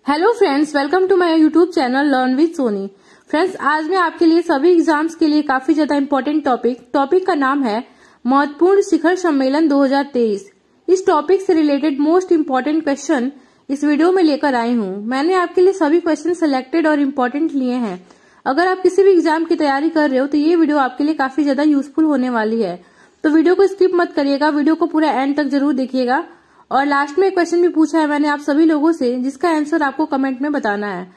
Hello friends, welcome to my YouTube channel learn with Soni. Friends, आज मैं आपके लिए सभी एग्जाम्स के लिए काफी ज्यादा इम्पोर्टेंट टॉपिक का नाम है महत्वपूर्ण शिखर सम्मेलन 2023। इस टॉपिक से रिलेटेड मोस्ट इम्पोर्टेंट क्वेश्चन इस वीडियो में लेकर आई हूँ। मैंने आपके लिए सभी क्वेश्चन सिलेक्टेड और इम्पोर्टेंट लिए हैं। अगर आप किसी भी एग्जाम की तैयारी कर रहे हो तो ये वीडियो आपके लिए काफी ज्यादा यूजफुल होने वाली है। तो वीडियो को स्किप मत करिएगा, वीडियो को पूरा एंड तक जरूर देखिएगा। और लास्ट में एक क्वेश्चन भी पूछा है मैंने आप सभी लोगों से, जिसका आंसर आपको कमेंट में बताना है।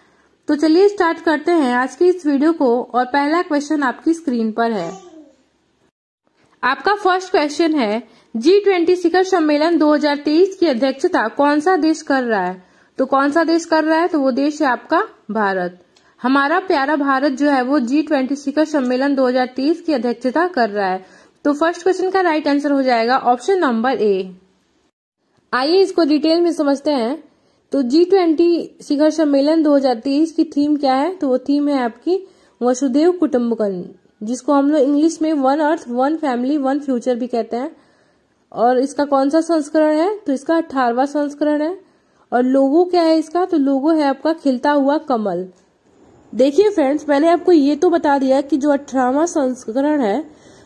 तो चलिए स्टार्ट करते हैं आज की इस वीडियो को। और पहला क्वेश्चन आपकी स्क्रीन पर है। आपका फर्स्ट क्वेश्चन है, G20 शिखर सम्मेलन 2023 की अध्यक्षता कौन सा देश कर रहा है? तो कौन सा देश कर रहा है? तो वो देश है आपका भारत। हमारा प्यारा भारत जो है वो G20 शिखर सम्मेलन 2023 की अध्यक्षता कर रहा है। तो फर्स्ट क्वेश्चन का राइट आंसर हो जाएगा ऑप्शन नंबर ए। आइए इसको डिटेल में समझते हैं। तो G20 शिखर सम्मेलन 2023 की थीम क्या है? तो वो थीम है आपकी वसुधैव कुटुंबकम, जिसको हम लोग इंग्लिश में one earth one family one future भी कहते हैं। और इसका कौन सा संस्करण है? तो इसका 18वां संस्करण है। और लोगो क्या है इसका? तो लोगो है आपका खिलता हुआ कमल। देखिए फ्रेंड्स, मैंने आपको ये तो बता दिया कि जो 18वां संस्करण है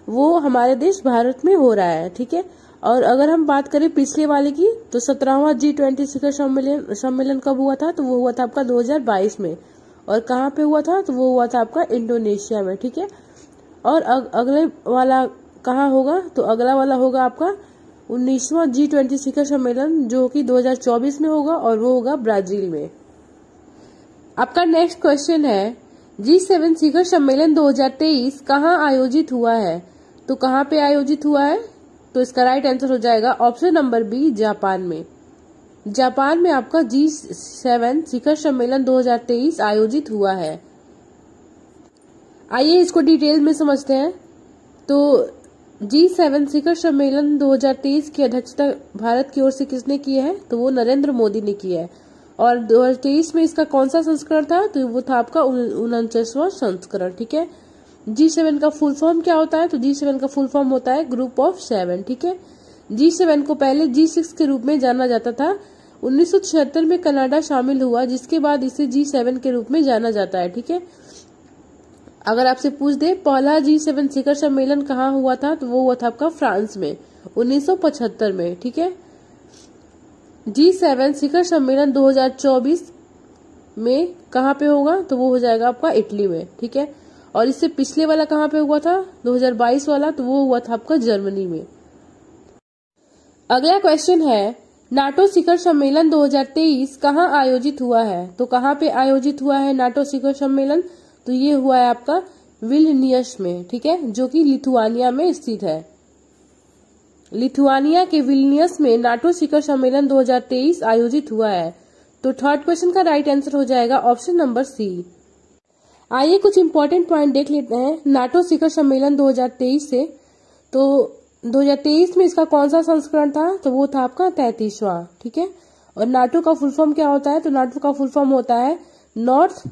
वो हमारे देश भारत में हो रहा है, ठीक है। और अगर हम बात करें पिछले वाले की, तो 17वां G20 शिखर सम्मेलन कब हुआ था? तो वो हुआ था आपका 2022 में। और कहाँ पे हुआ था? तो वो हुआ था आपका इंडोनेशिया में, ठीक है। और अगले वाला कहाँ होगा? तो अगला वाला होगा आपका 19वां G20 शिखर सम्मेलन, जो कि 2024 में होगा, और वो होगा ब्राजील में। आपका नेक्स्ट क्वेश्चन है, G7 शिखर सम्मेलन 2023 कहाँ आयोजित हुआ है? तो कहाँ पे आयोजित हुआ है? तो इसका राइट आंसर हो जाएगा ऑप्शन नंबर बी, जापान में। जापान में आपका G7 शिखर सम्मेलन 2023 आयोजित हुआ है। आइए इसको डिटेल में समझते हैं। तो G7 शिखर सम्मेलन 2023 की अध्यक्षता भारत की ओर से किसने की है? तो वो नरेंद्र मोदी ने की है। और 2023 में इसका कौन सा संस्करण था? तो वो था आपका 49वां संस्करण, ठीक है। G7 का फुल फॉर्म क्या होता है? तो G7 का फुल फॉर्म होता है ग्रुप ऑफ 7, ठीक है। G7 को पहले G6 के रूप में जाना जाता था। 1976 में कनाडा शामिल हुआ, जिसके बाद इसे G7 के रूप में जाना जाता है, ठीक है। अगर आपसे पूछ दे पहला G7 शिखर सम्मेलन कहाँ हुआ था? तो वो हुआ था आपका फ्रांस में 1975 में, ठीक है। G7 शिखर सम्मेलन 2024 में कहाँ पे होगा? तो वो हो जाएगा आपका इटली में, ठीक है। और इससे पिछले वाला कहाँ पे हुआ था? 2022 वाला, तो वो हुआ था आपका जर्मनी में। अगला क्वेश्चन है, नाटो शिखर सम्मेलन 2023 कहाँ आयोजित हुआ है? तो कहाँ पे आयोजित हुआ है नाटो शिखर सम्मेलन? तो ये हुआ है आपका विल्नियस में, ठीक है, जो कि लिथुआनिया में स्थित है। लिथुआनिया के विल्नियस में नाटो शिखर सम्मेलन 2023 आयोजित हुआ है। तो थर्ड क्वेश्चन का राइट आंसर हो जाएगा ऑप्शन नंबर सी। आइए कुछ इंपॉर्टेंट पॉइंट देख लेते हैं नाटो शिखर सम्मेलन 2023 से। तो 2023 में इसका कौन सा संस्करण था? तो वो था आपका 33वां, ठीक है। और नाटो का फुल फॉर्म क्या होता है? तो नाटो का फुल फॉर्म होता है नॉर्थ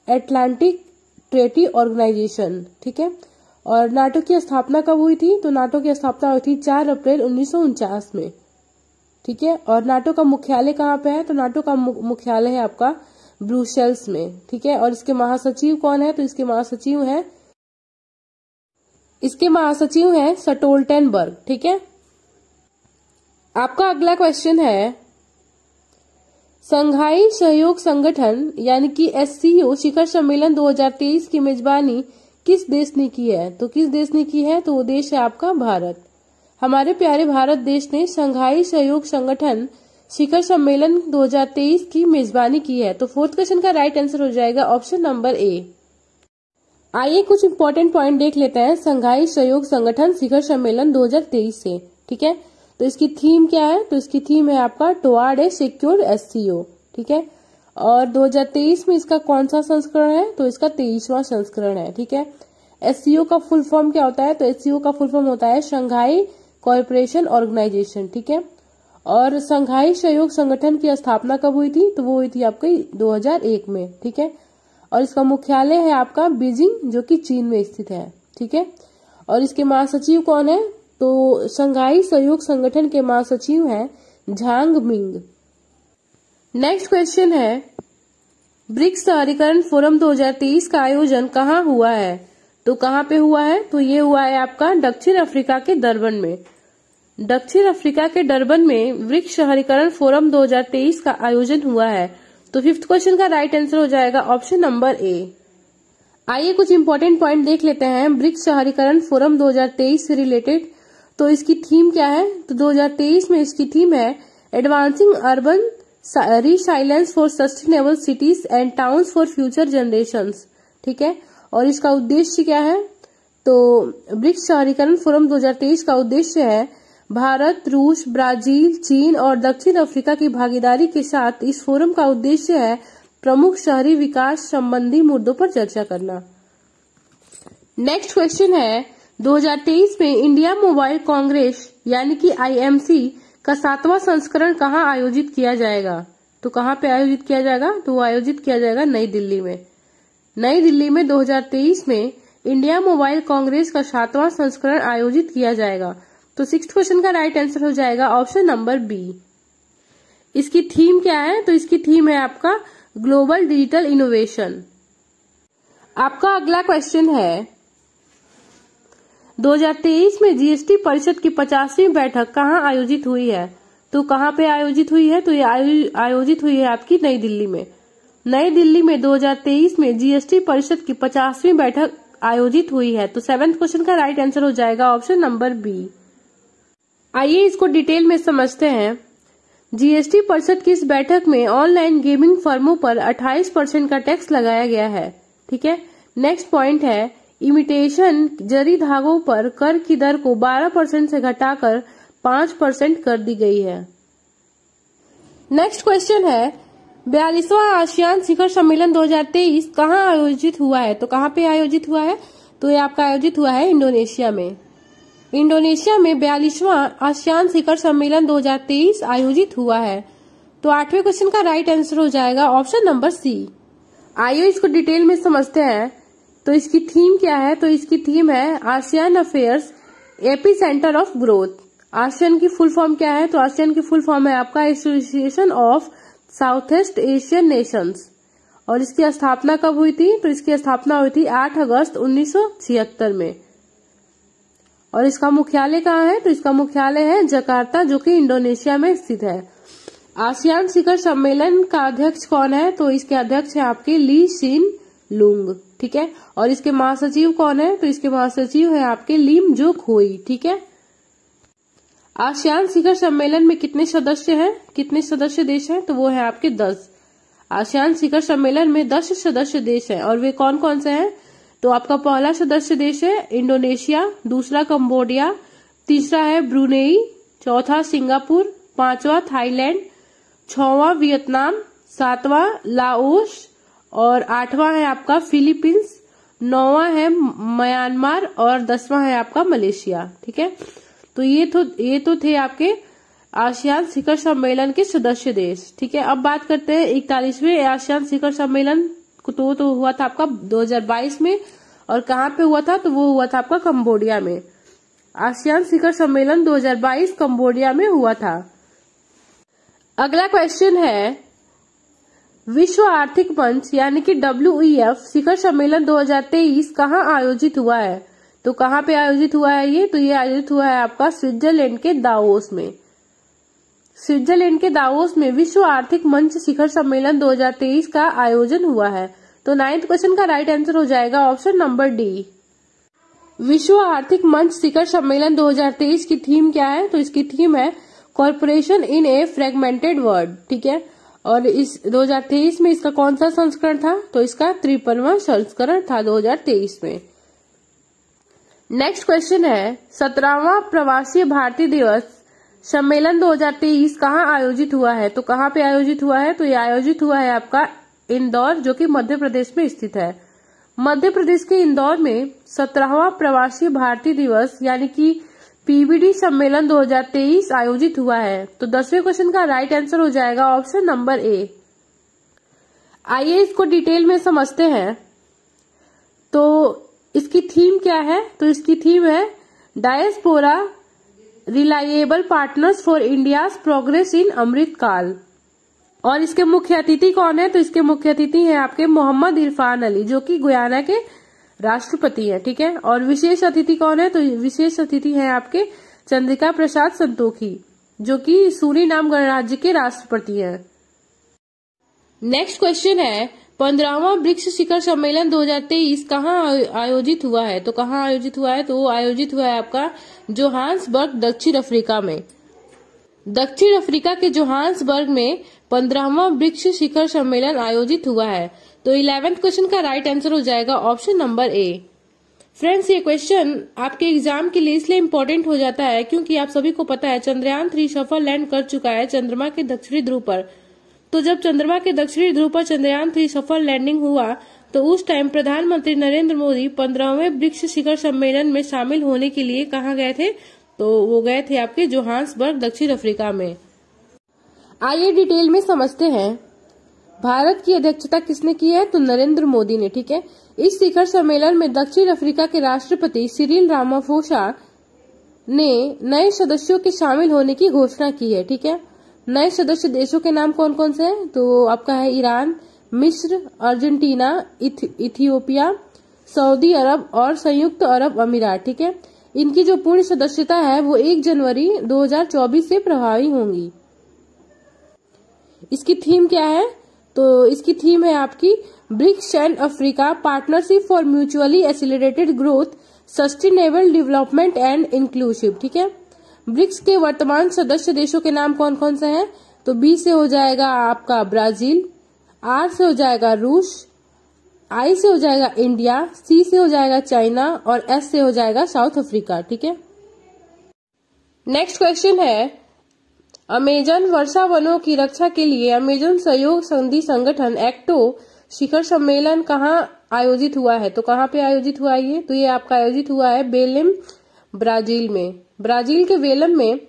एटलांटिक ट्रेटी ऑर्गेनाइजेशन, ठीक है। और नाटो की स्थापना कब हुई थी? तो नाटो की स्थापना हुई थी 4 अप्रैल 1949 में, ठीक है। और नाटो का मुख्यालय कहाँ पे है? तो नाटो का मुख्यालय है आपका ब्रुसेल्स में, ठीक है। और इसके महासचिव कौन है? तो इसके महासचिव है स्टोल्टेनबर्ग, ठीक है। आपका अगला क्वेश्चन है, संघाई सहयोग संगठन यानी कि SCO शिखर सम्मेलन 2023 की मेजबानी किस देश ने की है? तो किस देश ने की है? तो वो देश है आपका भारत। हमारे प्यारे भारत देश ने संघाई सहयोग संगठन शिखर सम्मेलन 2023 की मेजबानी की है। तो फोर्थ क्वेश्चन का राइट आंसर हो जाएगा ऑप्शन नंबर ए। आइए कुछ इंपॉर्टेंट पॉइंट देख लेते हैं संघाई सहयोग संगठन शिखर सम्मेलन 2023 से, ठीक है। तो इसकी थीम क्या है? तो इसकी थीम है आपका टुवर्ड ए सिक्योर SCO, ठीक है। और 2023 में इसका कौन सा संस्करण है? तो इसका 23वां संस्करण है, ठीक है। SCO का फुल फॉर्म क्या होता है? तो SCO का फुल फॉर्म होता है शंघाई कोऑपरेशन ऑर्गेनाइजेशन, ठीक है। और संघाई सहयोग संगठन की स्थापना कब हुई थी? तो वो हुई थी आपकी 2001 में, ठीक है। और इसका मुख्यालय है आपका बीजिंग, जो कि चीन में स्थित है, ठीक है। और इसके महासचिव कौन है? तो संघाई सहयोग संगठन के महासचिव हैं झांग मिंग। नेक्स्ट क्वेश्चन है, ब्रिक्स शहरीकरण फोरम 2023 का आयोजन कहाँ हुआ है? तो कहाँ पे हुआ है? तो ये हुआ है आपका दक्षिण अफ्रीका के डरबन में। दक्षिण अफ्रीका के डरबन में ब्रिक्स शहरीकरण फोरम 2023 का आयोजन हुआ है। तो 5th क्वेश्चन का राइट आंसर हो जाएगा ऑप्शन नंबर ए। आइए कुछ इंपॉर्टेंट पॉइंट देख लेते हैं ब्रिक्स शहरीकरण फोरम 2023 से रिलेटेड। तो इसकी थीम क्या है? तो 2023 में इसकी थीम है advancing urban resilience for sustainable cities and towns for future generations. ठीक है, और इसका उद्देश्य क्या है? तो ब्रिक्स शहरीकरण फोरम 2023 का उद्देश्य है भारत, रूस, ब्राजील, चीन और दक्षिण अफ्रीका की भागीदारी के साथ इस फोरम का उद्देश्य है प्रमुख शहरी विकास संबंधी मुद्दों पर चर्चा करना। नेक्स्ट क्वेश्चन है 2023 में इंडिया मोबाइल कांग्रेस यानी कि IMC का 7वां संस्करण कहाँ आयोजित किया जाएगा? तो कहाँ पे आयोजित किया जाएगा? तो वो आयोजित किया जाएगा नई दिल्ली में। नई दिल्ली में 2023 में इंडिया मोबाइल कांग्रेस का 7वां संस्करण आयोजित किया जाएगा। तो 6th क्वेश्चन का राइट आंसर हो जाएगा ऑप्शन नंबर बी। इसकी थीम क्या है? तो इसकी थीम है आपका ग्लोबल डिजिटल इनोवेशन। आपका अगला क्वेश्चन है 2023 में GST परिषद की 50वीं बैठक कहाँ आयोजित हुई है? तो कहाँ पे आयोजित हुई है? तो ये आयोजित हुई है आपकी नई दिल्ली में। नई दिल्ली में 2023 में GST परिषद की 50वीं बैठक आयोजित हुई है। तो 7th क्वेश्चन का राइट आंसर हो जाएगा ऑप्शन नंबर बी। आइए इसको डिटेल में समझते हैं। GST परिषद की इस बैठक में ऑनलाइन गेमिंग फर्मों पर 28% का टैक्स लगाया गया है। ठीक है, नेक्स्ट पॉइंट है इमिटेशन जरी धागों पर कर की दर को 12% से घटाकर 5% कर दी गई है। नेक्स्ट क्वेश्चन है 42वां आसियान शिखर सम्मेलन 2023 कहाँ आयोजित हुआ है? तो कहाँ पे आयोजित हुआ है? तो ये आपका आयोजित हुआ है इंडोनेशिया में। इंडोनेशिया में 42वां आसियान शिखर सम्मेलन 2023 आयोजित हुआ है। तो 8वें क्वेश्चन का राइट आंसर हो जाएगा ऑप्शन नंबर सी। आइए इसको डिटेल में समझते हैं। तो इसकी थीम क्या है? तो इसकी थीम है ASEAN affairs AP centre of growth. ASEAN की फुल फॉर्म क्या है? तो आसियान की फुल फॉर्म है आपका association of south east Asian Nations. और इसकी स्थापना कब हुई थी? तो इसकी स्थापना हुई थी 8 अगस्त 1976 में। और इसका मुख्यालय कहाँ है? तो इसका मुख्यालय है जकार्ता, जो कि इंडोनेशिया में स्थित है। आसियान शिखर सम्मेलन का अध्यक्ष कौन है? तो इसके अध्यक्ष है आपके ली सिन लुंग। ठीक है, और इसके महासचिव कौन है? तो इसके महासचिव है आपके लिम जो खोई। ठीक है, आसियान शिखर सम्मेलन में कितने सदस्य हैं? कितने सदस्य देश हैं? तो वो है आपके 10। आसियान शिखर सम्मेलन में 10 सदस्य देश हैं। और वे कौन कौन से हैं? तो आपका पहला सदस्य देश है इंडोनेशिया, दूसरा कंबोडिया, तीसरा है ब्रुनेई, चौथा सिंगापुर, 5वां थाईलैंड, 6वां वियतनाम, 7वां लाओस और 8वां है आपका फिलीपींस, 9वां है म्यांमार और 10वां है आपका मलेशिया। ठीक है, तो ये तो थे आपके आसियान शिखर सम्मेलन के सदस्य देश। ठीक है, अब बात करते हैं 41वें आसियान शिखर सम्मेलन तो हुआ था आपका 2022 में। और कहाँ पे हुआ था? तो वो हुआ था आपका कंबोडिया में। आसियान शिखर सम्मेलन 2022 कंबोडिया में हुआ था। अगला क्वेश्चन है विश्व आर्थिक मंच यानी कि WEF शिखर सम्मेलन 2023 कहाँ आयोजित हुआ है? तो कहाँ पे आयोजित हुआ है ये? तो ये आयोजित हुआ है आपका स्विट्जरलैंड के दावोस में। स्विट्जरलैंड के दावोस में विश्व आर्थिक मंच शिखर सम्मेलन 2023 का आयोजन हुआ है। तो 9th क्वेश्चन का राइट आंसर हो जाएगा ऑप्शन नंबर डी। विश्व आर्थिक मंच शिखर सम्मेलन 2023 की थीम क्या है? तो इसकी थीम है corporation in a fragmented world. ठीक है, और इस 2023 में इसका कौन सा संस्करण था? तो इसका 53वां संस्करण था 2023 में। नेक्स्ट क्वेश्चन है 17वां प्रवासी भारतीय दिवस सम्मेलन 2023 कहाँ आयोजित हुआ है? तो कहाँ पे आयोजित हुआ है? तो ये आयोजित हुआ है आपका इंदौर, जो कि मध्य प्रदेश में स्थित है। मध्य प्रदेश के इंदौर में 17वां प्रवासी भारतीय दिवस यानी कि PBD सम्मेलन 2023 आयोजित हुआ है। तो 10वें क्वेश्चन का राइट आंसर हो जाएगा ऑप्शन नंबर ए। आइए इसको डिटेल में समझते हैं। तो इसकी थीम क्या है? तो इसकी थीम है diaspora reliable partners for India's progress in Amrit Kaal. और इसके मुख्य अतिथि कौन है? तो इसके मुख्य अतिथि हैं आपके मोहम्मद इरफान अली, जो कि गुयाना के राष्ट्रपति हैं। ठीक है, और विशेष अतिथि कौन है? तो विशेष अतिथि हैं आपके चंद्रिका प्रसाद संतोखी, जो कि सूरीनाम गणराज्य के राष्ट्रपति हैं। नेक्स्ट क्वेश्चन है, 15वां ब्रिक्स शिखर सम्मेलन 2023 कहाँ आयोजित हुआ है? तो कहाँ आयोजित हुआ है? तो वो आयोजित हुआ है आपका जोहान्सबर्ग, दक्षिण अफ्रीका में। दक्षिण अफ्रीका के जोहान्सबर्ग में 15वां ब्रिक्स शिखर सम्मेलन आयोजित हुआ है। तो 11th क्वेश्चन का राइट आंसर हो जाएगा ऑप्शन नंबर ए। फ्रेंड्स, ये क्वेश्चन आपके एग्जाम के लिए इसलिए इम्पोर्टेंट हो जाता है क्योंकि आप सभी को पता है चंद्रयान 3 सफल लैंड कर चुका है चंद्रमा के दक्षिणी ध्रुव पर। तो जब चंद्रमा के दक्षिणी ध्रुव पर चंद्रयान 3 सफल लैंडिंग हुआ तो उस टाइम प्रधानमंत्री नरेंद्र मोदी 15वें ब्रिक्स शिखर सम्मेलन में शामिल होने के लिए कहाँ गए थे? तो वो गए थे आपके जोहान्सबर्ग, दक्षिण अफ्रीका में। आइए डिटेल में समझते हैं। भारत की अध्यक्षता किसने की है? तो नरेंद्र मोदी ने। ठीक है, इस शिखर सम्मेलन में दक्षिण अफ्रीका के राष्ट्रपति सिरिल रामाफोसा ने नए सदस्यों के शामिल होने की घोषणा की है। ठीक है, नए सदस्य देशों के नाम कौन कौन से हैं? तो आपका है ईरान, मिस्र, अर्जेंटीना, इथियोपिया, सऊदी अरब और संयुक्त अरब अमीरात। ठीक है, इनकी जो पूर्ण सदस्यता है वो 1 जनवरी 2024 से प्रभावी होंगी। इसकी थीम क्या है? तो इसकी थीम है आपकी BRICS and Africa partnership for mutually accelerated growth, sustainable development and inclusive. ठीक है, ब्रिक्स के वर्तमान सदस्य देशों के नाम कौन कौन से हैं? तो बी से हो जाएगा आपका ब्राजील, आर से हो जाएगा रूस, आई से हो जाएगा इंडिया, सी से हो जाएगा चाइना और एस से हो जाएगा साउथ अफ्रीका। ठीक है, नेक्स्ट क्वेश्चन है, अमेजन वर्षा वनों की रक्षा के लिए अमेजन सहयोग संधि संगठन एक्टो शिखर सम्मेलन कहाँ आयोजित हुआ है? तो कहाँ पे आयोजित हुआ है ये? तो ये आपका आयोजित हुआ है बेलेम, ब्राजील में। ब्राजील के बेलम में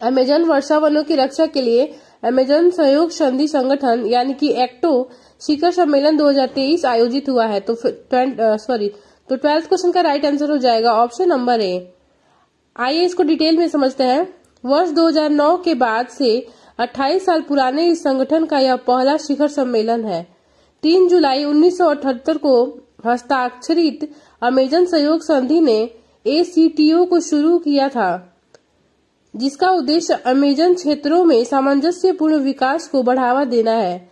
अमेजन वर्षा वनों की रक्षा के लिए अमेजन सहयोग संधि संगठन यानी कि एक्टो शिखर सम्मेलन 2023 आयोजित हुआ है। तो 12th क्वेश्चन का राइट आंसर हो जाएगा ऑप्शन नंबर ए। आइए इसको डिटेल में समझते हैं। वर्ष 2009 के बाद से 28 साल पुराने इस संगठन का यह पहला शिखर सम्मेलन है। 3 जुलाई 1978 को हस्ताक्षरित अमेजन सहयोग संधि ने ACTO को शुरू किया था, जिसका उद्देश्य अमेजन क्षेत्रों में सामंजस्यपूर्ण विकास को बढ़ावा देना है।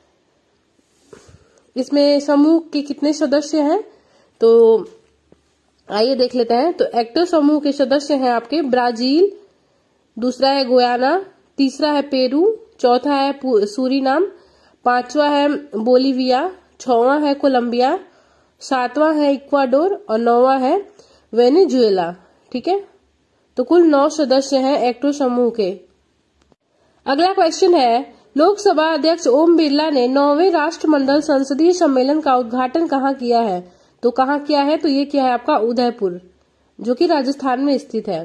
इसमें समूह के कितने सदस्य हैं? तो आइए देख लेते हैं। तो एक्टो समूह के सदस्य हैं आपके ब्राजील, दूसरा है गुयाना, तीसरा है पेरू, चौथा है सूरीनाम, 5वां है बोलीविया, 6वां है कोलंबिया, 7वां है इक्वाडोर और 9वां है वेनेजुएला। ठीक है, तो कुल 9 सदस्य हैं एक्टो समूह के। अगला क्वेश्चन है, लोकसभा अध्यक्ष ओम बिरला ने 9वें राष्ट्रमंडल संसदीय सम्मेलन का उद्घाटन कहाँ किया है? तो कहाँ किया है? तो ये किया है आपका उदयपुर, जो कि राजस्थान में स्थित है।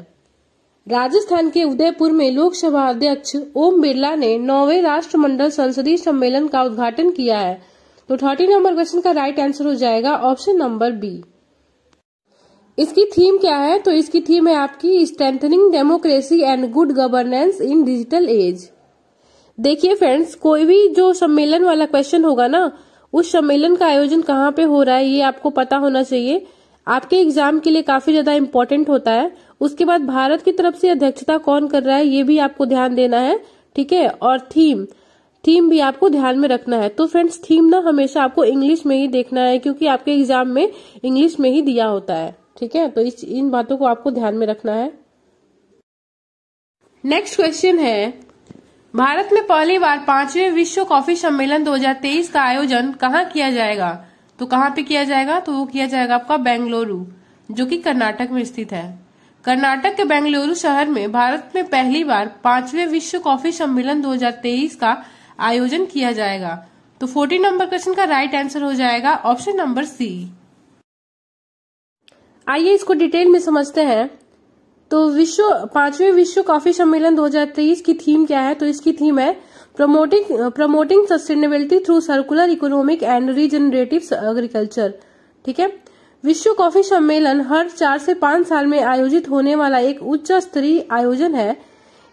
राजस्थान के उदयपुर में लोकसभा अध्यक्ष ओम बिरला ने 9वें राष्ट्रमंडल संसदीय सम्मेलन का उद्घाटन किया है। तो 30 नंबर क्वेश्चन का राइट आंसर हो जाएगा ऑप्शन नंबर बी। इसकी थीम क्या है? तो इसकी थीम है आपकी strengthening democracy and good governance in digital age. देखिए फ्रेंड्स, कोई भी जो सम्मेलन वाला क्वेश्चन होगा ना, उस सम्मेलन का आयोजन कहाँ पे हो रहा है ये आपको पता होना चाहिए। आपके एग्जाम के लिए काफी ज्यादा इम्पोर्टेंट होता है। उसके बाद भारत की तरफ से अध्यक्षता कौन कर रहा है ये भी आपको ध्यान देना है। ठीक है, और थीम भी आपको ध्यान में रखना है। तो फ्रेंड्स, थीम ना हमेशा आपको इंग्लिश में ही देखना है, क्योंकि आपके एग्जाम में इंग्लिश में ही दिया होता है। ठीक है, तो इन बातों को आपको ध्यान में रखना है। नेक्स्ट क्वेश्चन है, भारत में पहली बार 5वें विश्व कॉफी सम्मेलन 2023 का आयोजन कहाँ किया जाएगा? तो कहाँ पे किया जाएगा? तो वो किया जाएगा आपका बेंगलुरु, जो कि कर्नाटक में स्थित है। कर्नाटक के बेंगलुरु शहर में भारत में पहली बार 5वें विश्व कॉफी सम्मेलन 2023 का आयोजन किया जाएगा। तो 14 नंबर क्वेश्चन का राइट आंसर हो जाएगा ऑप्शन नंबर सी। आइए इसको डिटेल में समझते हैं। तो 5वें विश्व कॉफी सम्मेलन 2023 की थीम क्या है? तो इसकी थीम है promoting sustainability through circular economic and regenerative agriculture. ठीक है, विश्व कॉफी सम्मेलन हर 4 से 5 साल में आयोजित होने वाला एक उच्च स्तरीय आयोजन है।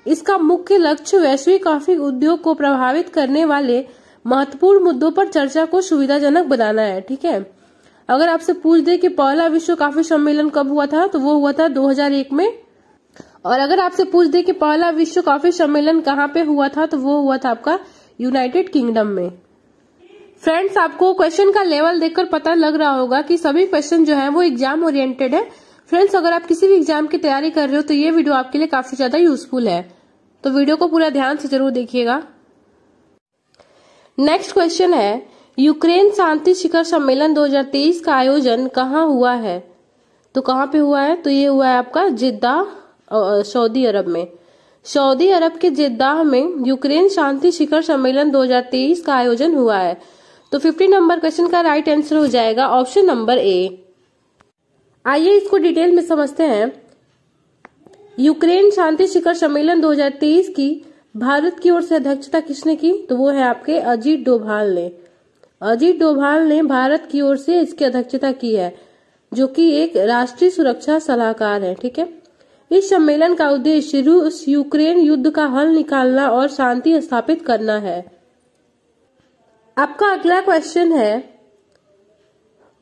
इसका मुख्य लक्ष्य वैश्विक कॉफी उद्योग को प्रभावित करने वाले महत्वपूर्ण मुद्दों पर चर्चा को सुविधाजनक बनाना है। ठीक है, अगर आपसे पूछ दे कि पहला विश्व कॉफी सम्मेलन कब हुआ था, तो वो हुआ था 2001 में। और अगर आपसे पूछ दे कि पहला विश्व कॉफी सम्मेलन कहाँ पे हुआ था, तो वो हुआ था आपका यूनाइटेड किंगडम में। फ्रेंड्स, आपको क्वेश्चन का लेवल देखकर पता लग रहा होगा कि सभी क्वेश्चन जो है वो एग्जाम ओरिएंटेड है। फ्रेंड्स, अगर आप किसी भी एग्जाम की तैयारी कर रहे हो तो ये वीडियो आपके लिए काफी ज्यादा यूजफुल है, तो वीडियो को पूरा ध्यान से जरूर देखिएगा। नेक्स्ट क्वेश्चन है, यूक्रेन शांति शिखर सम्मेलन 2023 का आयोजन कहाँ हुआ है? तो कहाँ पे हुआ है? तो ये हुआ है आपका जिद्दा, सऊदी अरब में। सऊदी अरब के जिद्दाह में यूक्रेन शांति शिखर सम्मेलन 2023 का आयोजन हुआ है। तो 50 नंबर क्वेश्चन का राइट आंसर हो जाएगा ऑप्शन नंबर ए। आइए इसको डिटेल में समझते हैं। यूक्रेन शांति शिखर सम्मेलन 2023 की भारत की ओर से अध्यक्षता किसने की? तो वो है आपके अजीत डोभाल ने। अजीत डोभाल ने भारत की ओर से इसकी अध्यक्षता की है, जो कि एक राष्ट्रीय सुरक्षा सलाहकार है। ठीक है, इस सम्मेलन का उद्देश्य रूस यूक्रेन युद्ध का हल निकालना और शांति स्थापित करना है। आपका अगला क्वेश्चन है,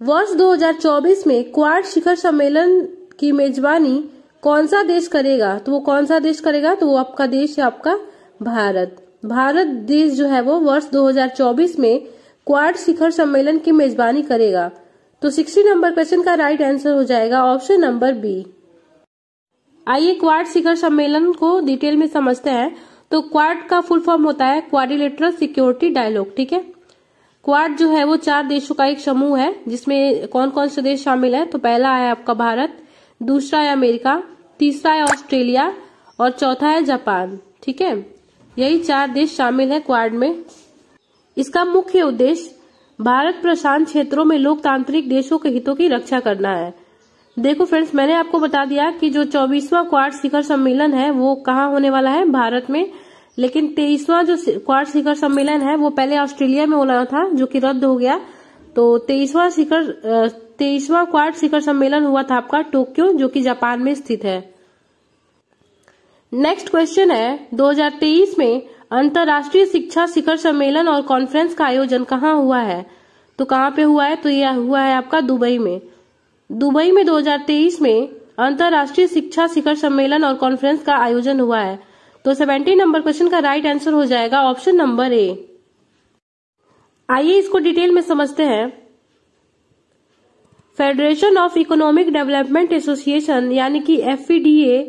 वर्ष 2024 में क्वाड शिखर सम्मेलन की मेजबानी कौन सा देश करेगा? तो वो कौन सा देश करेगा? तो वो आपका देश है आपका भारत। भारत देश जो है वो वर्ष 2024 में क्वाड शिखर सम्मेलन की मेजबानी करेगा। तो 60 नंबर क्वेश्चन का राइट आंसर हो जाएगा ऑप्शन नंबर बी। आइए क्वाड शिखर सम्मेलन को डिटेल में समझते हैं। तो क्वाड का फुल फॉर्म होता है क्वाड्रिलेटरल सिक्योरिटी डायलॉग। ठीक है, क्वाड जो है वो 4 देशों का एक समूह है, जिसमें कौन कौन से देश शामिल है? तो पहला है आपका भारत, दूसरा है अमेरिका, तीसरा है ऑस्ट्रेलिया और चौथा है जापान। ठीक है, यही 4 देश शामिल है क्वाड में। इसका मुख्य उद्देश्य भारत प्रशांत क्षेत्रों में लोकतांत्रिक देशों के हितों की रक्षा करना है। देखो फ्रेंड्स, मैंने आपको बता दिया कि जो 24वां क्वाड शिखर सम्मेलन है वो कहाँ होने वाला है? भारत में। लेकिन 23वां जो क्वाड शिखर सम्मेलन है वो पहले ऑस्ट्रेलिया में होना था, जो कि रद्द हो गया। तो 23वां क्वाड शिखर सम्मेलन हुआ था आपका टोक्यो, जो कि जापान में स्थित है। नेक्स्ट क्वेश्चन है, 2023 में अंतर्राष्ट्रीय शिक्षा शिखर सम्मेलन और कॉन्फ्रेंस का आयोजन कहाँ हुआ है? तो कहाँ पे हुआ है? तो यह हुआ है आपका दुबई में। दुबई में 2023 में अंतर्राष्ट्रीय शिक्षा शिखर सम्मेलन और कॉन्फ्रेंस का आयोजन हुआ है। तो 70 नंबर क्वेश्चन का राइट आंसर हो जाएगा ऑप्शन नंबर ए। आइए इसको डिटेल में समझते हैं। Federation of economic development association यानी कि FEDA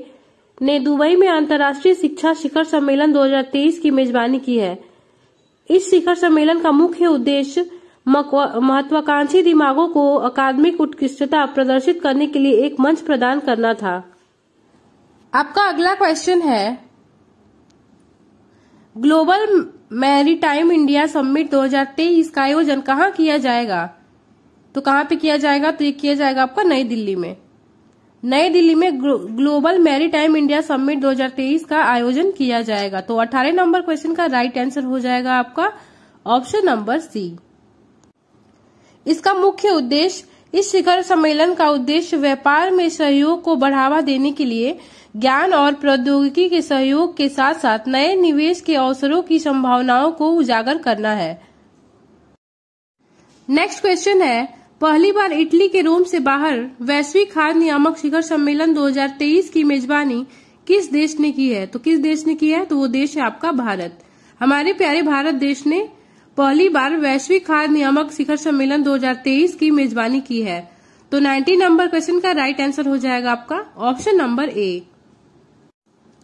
ने दुबई में अंतर्राष्ट्रीय शिक्षा शिखर सम्मेलन 2023 की मेजबानी की है। इस शिखर सम्मेलन का मुख्य उद्देश्य महत्वाकांक्षी दिमागों को अकादमिक उत्कृष्टता प्रदर्शित करने के लिए एक मंच प्रदान करना था। आपका अगला क्वेश्चन है, ग्लोबल मैरीटाइम इंडिया समिट 2023 का आयोजन कहाँ किया जाएगा? तो कहाँ पे किया जाएगा? तो ये किया जाएगा आपका नई दिल्ली में। नई दिल्ली में ग्लोबल मैरीटाइम इंडिया समिट 2023 का आयोजन किया जाएगा। तो 18 नंबर क्वेश्चन का राइट आंसर हो जाएगा आपका ऑप्शन नंबर सी। इसका मुख्य उद्देश्य, इस शिखर सम्मेलन का उद्देश्य व्यापार में सहयोग को बढ़ावा देने के लिए ज्ञान और प्रौद्योगिकी के सहयोग के साथ साथ नए निवेश के अवसरों की संभावनाओं को उजागर करना है। नेक्स्ट क्वेश्चन है, पहली बार इटली के रोम से बाहर वैश्विक खाद्य नियामक शिखर सम्मेलन 2023 की मेजबानी किस देश ने की है? तो किस देश ने की है? तो वो देश है आपका भारत। हमारे प्यारे भारत देश ने पहली बार वैश्विक खाद्य नियामक शिखर सम्मेलन 2023 की मेजबानी की है। तो 90 नंबर क्वेश्चन का राइट आंसर हो जाएगा आपका ऑप्शन नंबर ए।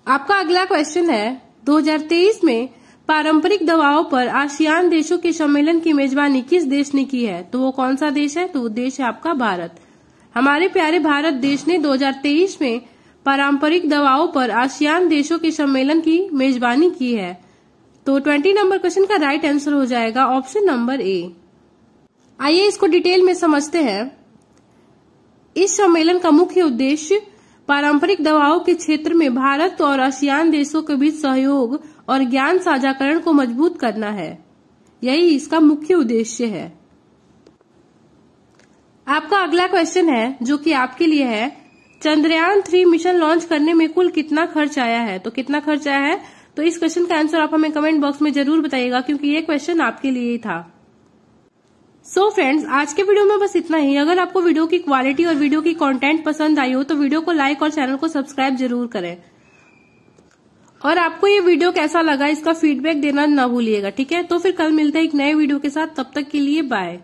आपका अगला क्वेश्चन है, 2023 में पारंपरिक दवाओं पर आसियान देशों के सम्मेलन की मेजबानी किस देश ने की है? तो वो कौन सा देश है? तो वो देश है आपका भारत। हमारे प्यारे भारत देश ने 2023 में पारंपरिक दवाओं पर आसियान देशों के सम्मेलन की मेजबानी की है। तो 20 नंबर क्वेश्चन का राइट आंसर हो जाएगा ऑप्शन नंबर ए। आइए इसको डिटेल में समझते हैं। इस सम्मेलन का मुख्य उद्देश्य पारंपरिक दवाओं के क्षेत्र में भारत और आसियान देशों के बीच सहयोग और ज्ञान साझाकरण को मजबूत करना है। यही इसका मुख्य उद्देश्य है। आपका अगला क्वेश्चन है जो कि आपके लिए है, चंद्रयान 3 मिशन लॉन्च करने में कुल कितना खर्च आया है? तो कितना खर्च आया है? तो इस क्वेश्चन का आंसर आप हमें कमेंट बॉक्स में जरूर बताइएगा, क्योंकि ये क्वेश्चन आपके लिए ही था। सो फ्रेंड्स, आज के वीडियो में बस इतना ही। अगर आपको वीडियो की क्वालिटी और वीडियो की कंटेंट पसंद आई हो तो वीडियो को लाइक और चैनल को सब्सक्राइब जरूर करें। और आपको ये वीडियो कैसा लगा इसका फीडबैक देना ना भूलिएगा, ठीक है? तो फिर कल मिलते हैं एक नए वीडियो के साथ। तब तक के लिए बाय।